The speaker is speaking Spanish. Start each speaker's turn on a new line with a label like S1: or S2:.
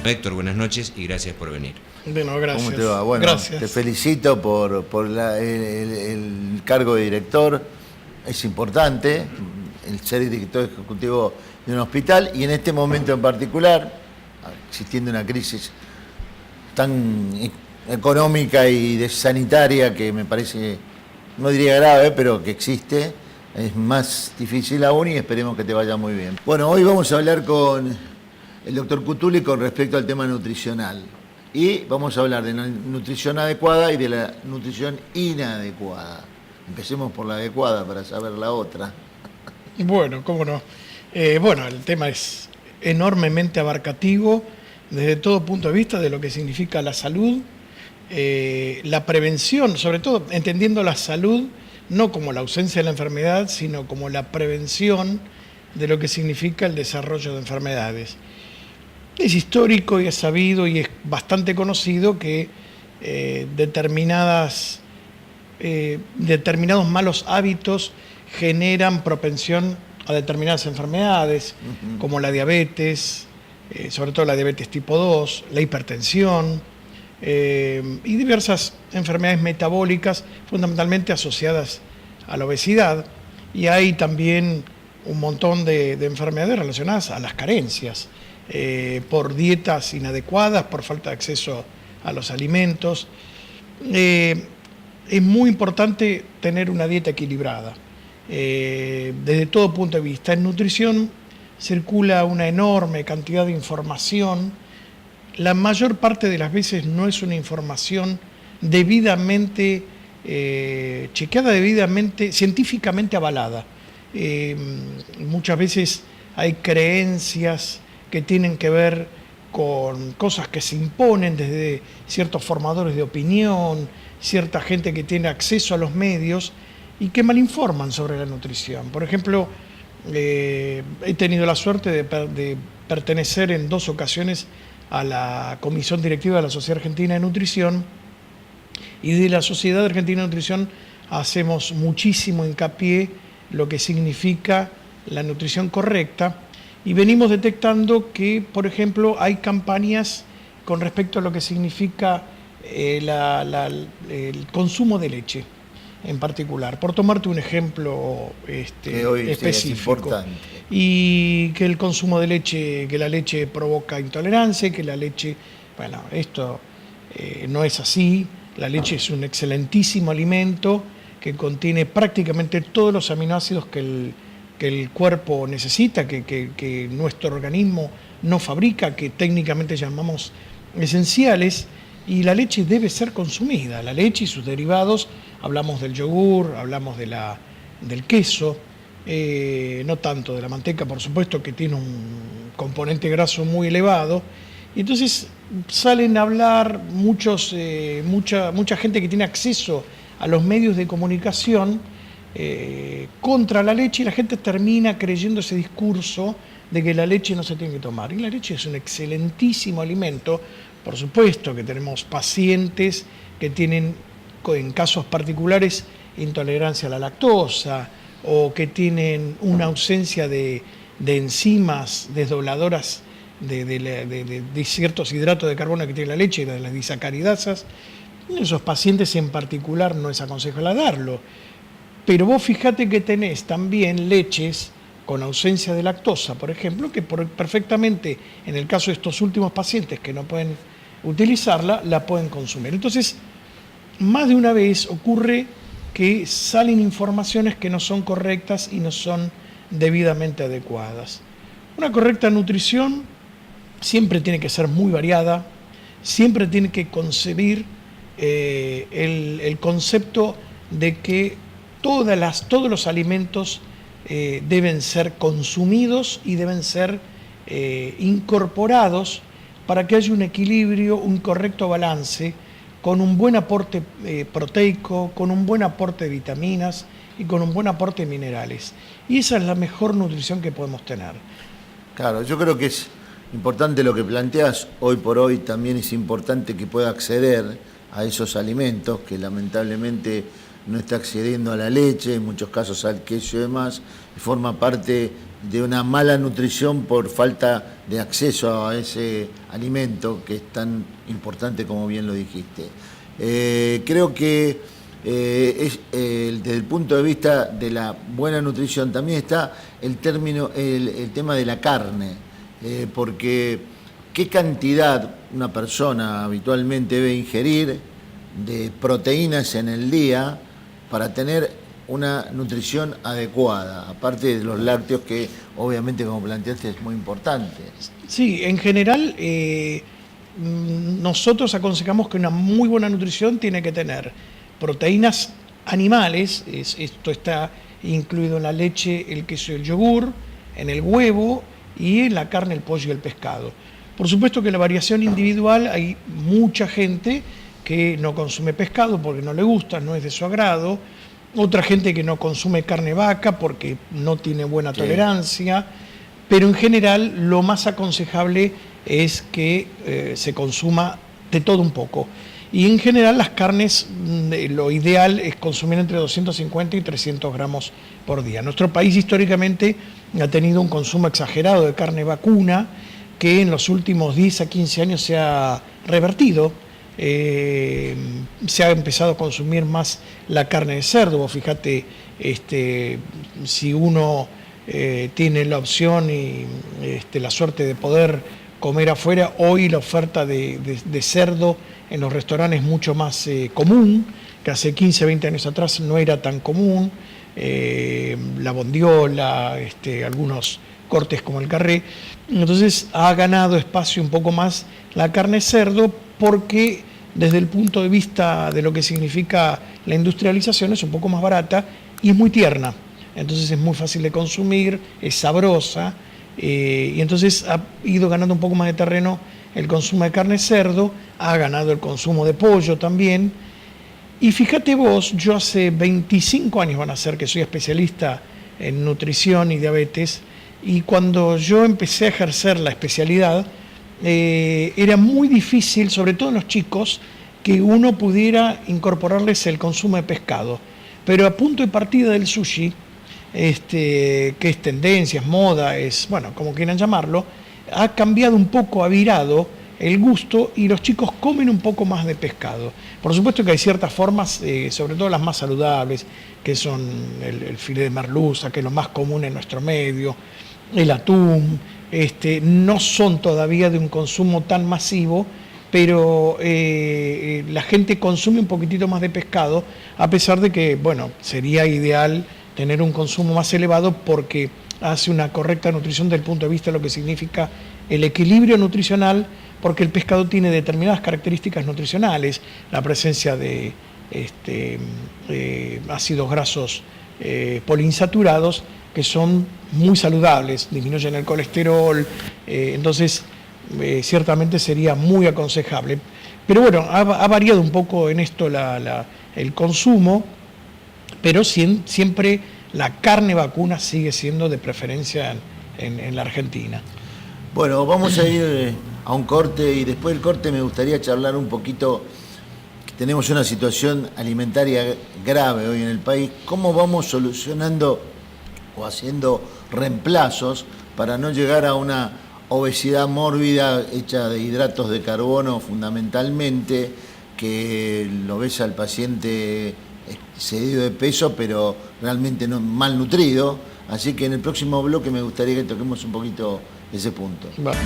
S1: Héctor, buenas noches y gracias por venir.
S2: Bueno, gracias.
S3: ¿Cómo te va? Bueno,
S2: gracias.
S3: Te felicito por el cargo de director. Es importante el ser director ejecutivo de un hospital y en este momento en particular, existiendo una crisis tan económica y sanitaria que me parece, no diría grave, pero que existe, es más difícil aún y esperemos que te vaya muy bien. Bueno, hoy vamos a hablar con el doctor Cutuli con respecto al tema nutricional. Y vamos a hablar de la nutrición adecuada y de la nutrición inadecuada. Empecemos por la adecuada para saber la otra.
S2: Bueno, cómo no. Bueno, el tema es enormemente abarcativo desde todo punto de vista de lo que significa la salud, la prevención, sobre todo entendiendo la salud no como la ausencia de la enfermedad, sino como la prevención de lo que significa el desarrollo de enfermedades. Es histórico y es sabido y es bastante conocido que determinados malos hábitos generan propensión a determinadas enfermedades, como la diabetes, sobre todo la diabetes tipo 2, la hipertensión y diversas enfermedades metabólicas fundamentalmente asociadas a la obesidad. Y hay también un montón de enfermedades relacionadas a las carencias. Por dietas inadecuadas, por falta de acceso a los alimentos. Es muy importante tener una dieta equilibrada, desde todo punto de vista. En nutrición circula una enorme cantidad de información. La mayor parte de las veces no es una información debidamente chequeada, debidamente, científicamente avalada. Muchas veces hay creencias que tienen que ver con cosas que se imponen desde ciertos formadores de opinión, cierta gente que tiene acceso a los medios y que malinforman sobre la nutrición. Por ejemplo, he tenido la suerte de pertenecer en 2 ocasiones a la Comisión Directiva de la Sociedad Argentina de Nutrición, y de la Sociedad Argentina de Nutrición hacemos muchísimo hincapié lo que significa la nutrición correcta. Y venimos detectando que, por ejemplo, hay campañas con respecto a lo que significa el consumo de leche en particular. Por tomarte un ejemplo específico.
S3: Es importante.
S2: Y que el consumo de leche, que la leche provoca intolerancia, que la leche... Bueno, esto no es así. La leche es un excelentísimo alimento que contiene prácticamente todos los aminoácidos que el cuerpo necesita, que nuestro organismo no fabrica, que técnicamente llamamos esenciales, y la leche debe ser consumida. La leche y sus derivados, hablamos del yogur, hablamos del queso, no tanto de la manteca, por supuesto, que tiene un componente graso muy elevado. Y entonces salen a hablar mucha gente que tiene acceso a los medios de comunicación contra la leche, y la gente termina creyendo ese discurso de que la leche no se tiene que tomar. Y la leche es un excelentísimo alimento. Por supuesto que tenemos pacientes que tienen, en casos particulares, intolerancia a la lactosa o que tienen una ausencia de enzimas desdobladoras de ciertos hidratos de carbono que tiene la leche, de las disacaridasas. En esos pacientes en particular no es aconsejable darlo. Pero vos fíjate que tenés también leches con ausencia de lactosa, por ejemplo, que perfectamente, en el caso de estos últimos pacientes que no pueden utilizarla, la pueden consumir. Entonces, más de una vez ocurre que salen informaciones que no son correctas y no son debidamente adecuadas. Una correcta nutrición siempre tiene que ser muy variada, siempre tiene que concebir el concepto de que todos los alimentos deben ser consumidos y deben ser incorporados para que haya un equilibrio, un correcto balance, con un buen aporte proteico, con un buen aporte de vitaminas y con un buen aporte de minerales. Y esa es la mejor nutrición que podemos tener.
S3: Claro, yo creo que es importante lo que planteas. Hoy por hoy también es importante que pueda acceder a esos alimentos, que lamentablemente no está accediendo a la leche, en muchos casos al queso y demás, y forma parte de una mala nutrición por falta de acceso a ese alimento que es tan importante como bien lo dijiste. Creo que desde el punto de vista de la buena nutrición también está el tema de la carne, porque qué cantidad una persona habitualmente debe ingerir de proteínas en el día para tener una nutrición adecuada, aparte de los lácteos que obviamente, como planteaste, es muy importante.
S2: Sí, en general nosotros aconsejamos que una muy buena nutrición tiene que tener proteínas animales, esto está incluido en la leche, el queso y el yogur, en el huevo y en la carne, el pollo y el pescado. Por supuesto que la variación individual, hay mucha gente que no consume pescado porque no le gusta, no es de su agrado, otra gente que no consume carne vaca porque no tiene buena tolerancia, pero en general lo más aconsejable es que se consuma de todo un poco. Y en general las carnes, lo ideal es consumir entre 250 y 300 gramos por día. Nuestro país históricamente ha tenido un consumo exagerado de carne vacuna que en los últimos 10 a 15 años se ha revertido. Se ha empezado a consumir más la carne de cerdo. Vos fíjate, si uno tiene la opción y la suerte de poder comer afuera, hoy la oferta de cerdo en los restaurantes es mucho más común, que hace 15, 20 años atrás no era tan común. La bondiola, algunos cortes como el carré. Entonces ha ganado espacio un poco más la carne de cerdo porque desde el punto de vista de lo que significa la industrialización es un poco más barata y es muy tierna. Entonces es muy fácil de consumir, es sabrosa y entonces ha ido ganando un poco más de terreno el consumo de carne de cerdo, ha ganado el consumo de pollo también. Y fíjate vos, yo hace 25 años van a ser que soy especialista en nutrición y diabetes, y cuando yo empecé a ejercer la especialidad, era muy difícil, sobre todo en los chicos, que uno pudiera incorporarles el consumo de pescado. Pero a punto de partida del sushi, que es tendencia, es moda, es, bueno, como quieran llamarlo, ha cambiado un poco, ha virado el gusto y los chicos comen un poco más de pescado. Por supuesto que hay ciertas formas, sobre todo las más saludables, que son el filé de merluza, que es lo más común en nuestro medio, el atún, no son todavía de un consumo tan masivo, pero la gente consume un poquitito más de pescado, a pesar de que, bueno, sería ideal tener un consumo más elevado porque hace una correcta nutrición desde el punto de vista de lo que significa el equilibrio nutricional, porque el pescado tiene determinadas características nutricionales, la presencia de ácidos grasos poliinsaturados, que son muy saludables, disminuyen el colesterol, entonces ciertamente sería muy aconsejable. Pero bueno, ha variado un poco en esto el consumo, pero siempre la carne vacuna sigue siendo de preferencia en la Argentina.
S3: Bueno, vamos a ir a un corte y después del corte me gustaría charlar un poquito. Tenemos una situación alimentaria grave hoy en el país. ¿Cómo vamos solucionando o haciendo reemplazos para no llegar a una obesidad mórbida hecha de hidratos de carbono fundamentalmente, que lo ves al paciente excedido de peso pero realmente no, mal nutrido? Así que en el próximo bloque me gustaría que toquemos un poquito ese punto.
S2: Vale.